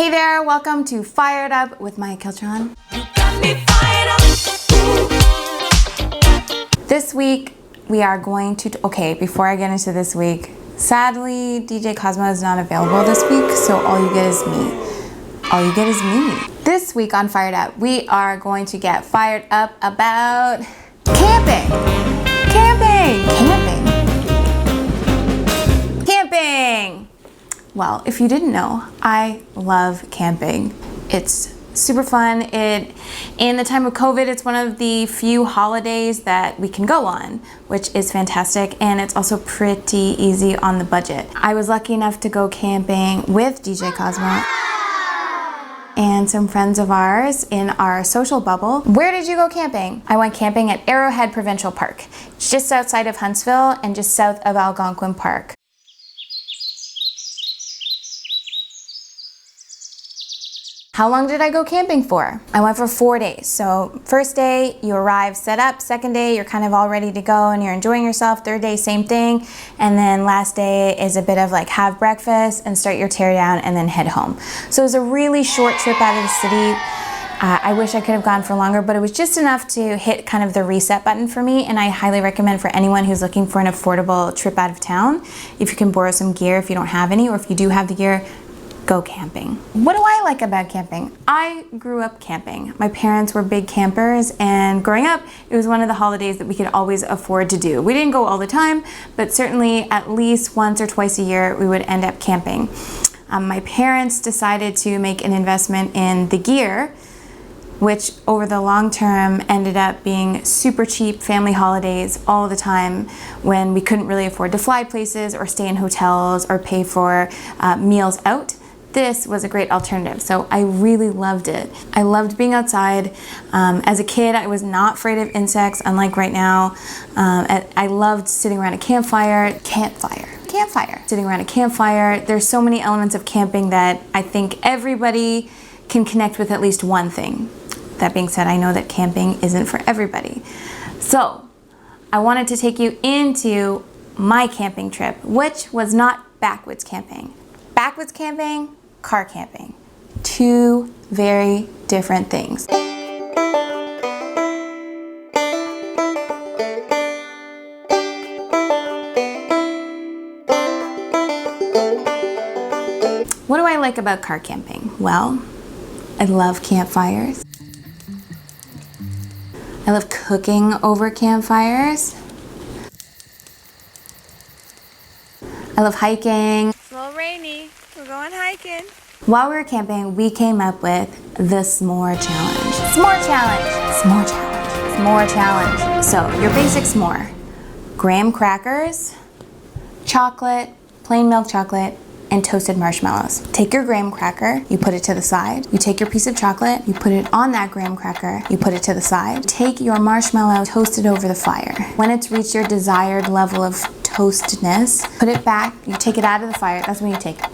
Hey there, welcome to Fired Up with my Killtron. You got me fired up. This week we are going to, okay, before I get into this week, sadly DJ Cosmo is not available this week, so all you get is me. All you get is me. This week on Fired Up, we are going to get fired up about camping. Camping! Well, if you didn't know, I love camping. It's super fun. In the time of COVID, it's one of the few holidays that we can go on, which is fantastic, and it's also pretty easy on the budget. I was lucky enough to go camping with DJ Cosmo and some friends of ours in our social bubble. Where did you go camping? I went camping at Arrowhead Provincial Park. It's just outside of Huntsville and just south of Algonquin Park. How long did I go camping for? I went for 4 days. So first day, you arrive set up. Second day, you're kind of all ready to go and you're enjoying yourself. Third day, same thing. And then last day is a bit of like have breakfast and start your tear down and then head home. So it was a really short trip out of the city. I wish I could have gone for longer, but it was just enough to hit kind of the reset button for me, and I highly recommend for anyone who's looking for an affordable trip out of town. If you can borrow some gear if you don't have any, or if you do have the gear, go camping. What do I like about camping? I grew up camping. My parents were big campers, and growing up, it was one of the holidays that we could always afford to do. We didn't go all the time, but certainly at least once or twice a year, we would end up camping. My parents decided to make an investment in the gear, which over the long term ended up being super cheap family holidays all the time when we couldn't really afford to fly places or stay in hotels or pay for meals out. This was a great alternative, so I really loved it. I loved being outside. As a kid, I was not afraid of insects, unlike right now. I loved sitting around a campfire. Sitting around a campfire. There's so many elements of camping that I think everybody can connect with at least one thing. That being said, I know that camping isn't for everybody. So I wanted to take you into my camping trip, which was not backwoods camping. Backwoods camping, car camping. Two very different things. What do I like about car camping? Well, I love campfires. I love cooking over campfires. I love hiking. It's a little rainy. We're going hiking. While we were camping, we came up with the s'more challenge. S'more challenge. So your basic s'more: graham crackers, chocolate, plain milk chocolate, and toasted marshmallows. Take your graham cracker, you put it to the side. You take your piece of chocolate, you put it on that graham cracker, you put it to the side. Take your marshmallow, toast it over the fire. When it's reached your desired level of toastedness, put it back, you take it out of the fire. That's when you take it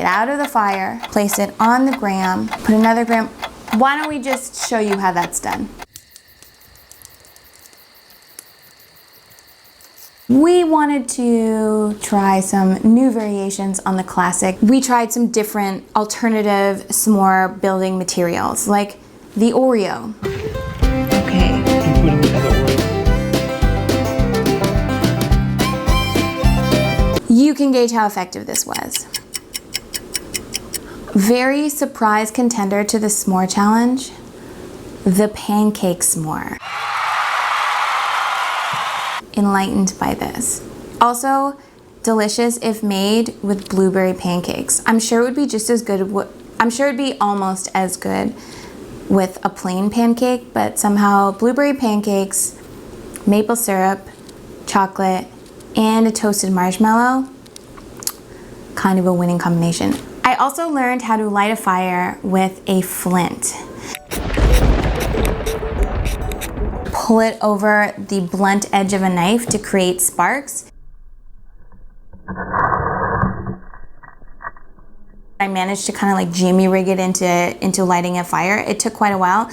out of the fire, place it on the graham, put another graham. Why don't we just show you how that's done? We wanted to try some new variations on the classic. We tried some different alternative s'more building materials, like the Oreo. Okay. You can gauge how effective this was. Very surprise contender to the s'more challenge, the pancake s'more. Enlightened by this. Also, delicious if made with blueberry pancakes. I'm sure it would be just as good. I'm sure it'd be almost as good with a plain pancake, but somehow blueberry pancakes, maple syrup, chocolate, and a toasted marshmallow, kind of a winning combination. I also learned how to light a fire with a flint. Pull it over the blunt edge of a knife to create sparks. I managed to kind of like jimmy rig it into lighting a fire. It took quite a while.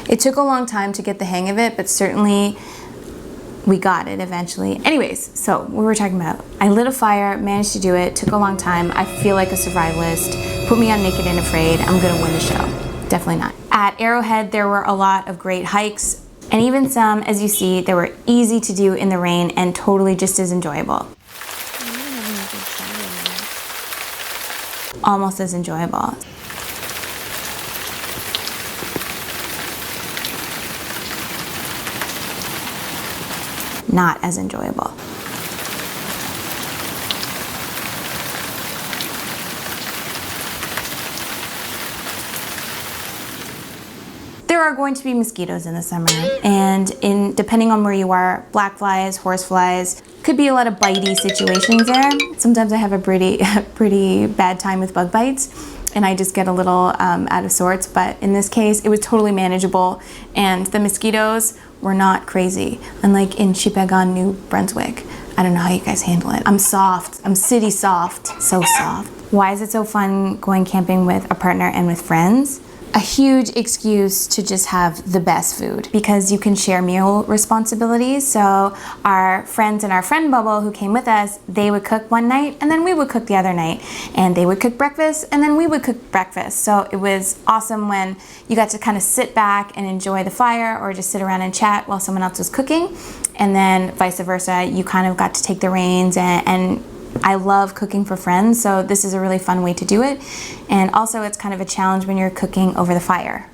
It took a long time to get the hang of it, but certainly we got it eventually. Anyways, so what were we talking about? I lit a fire, managed to do it, took a long time. I feel like a survivalist. Put me on Naked and Afraid, I'm gonna win the show. Definitely not. At Arrowhead, there were a lot of great hikes, and even some, as you see, that were easy to do in the rain and totally just as enjoyable. Almost as enjoyable. Not as enjoyable. There are going to be mosquitoes in the summer, and depending on where you are, black flies, horse flies, could be a lot of bitey situations there. Sometimes I have a pretty bad time with bug bites, and I just get a little out of sorts, but in this case, it was totally manageable, and the mosquitoes were not crazy. Unlike in Shippagan, New Brunswick. I don't know how you guys handle it. I'm soft. I'm city soft. So soft. Why is it so fun going camping with a partner and with friends? A huge excuse to just have the best food because you can share meal responsibilities. So our friends in our friend bubble who came with us, they would cook one night and then we would cook the other night, and they would cook breakfast and then we would cook breakfast. So it was awesome when you got to kind of sit back and enjoy the fire or just sit around and chat while someone else was cooking, and then vice versa, you kind of got to take the reins, and I love cooking for friends, so this is a really fun way to do it. And also it's kind of a challenge when you're cooking over the fire.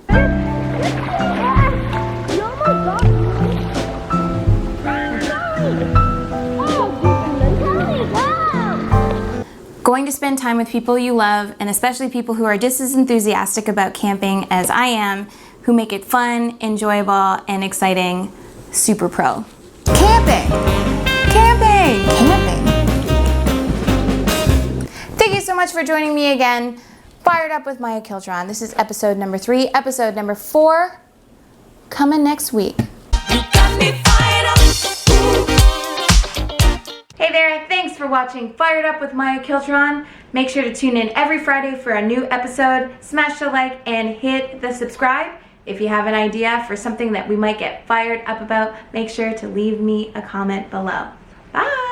Going to spend time with people you love, and especially people who are just as enthusiastic about camping as I am, who make it fun, enjoyable, and exciting. Super pro. Camping! Camping! Camping! Thank you so much for joining me again. Fired Up with Maya Killtron. This is episode number 3. Episode number 4 coming next week. You got me fired up. Hey there, thanks for watching Fired Up with Maya Killtron. Make sure to tune in every Friday for a new episode. Smash the like and hit the subscribe. If you have an idea for something that we might get fired up about, make sure to leave me a comment below. Bye!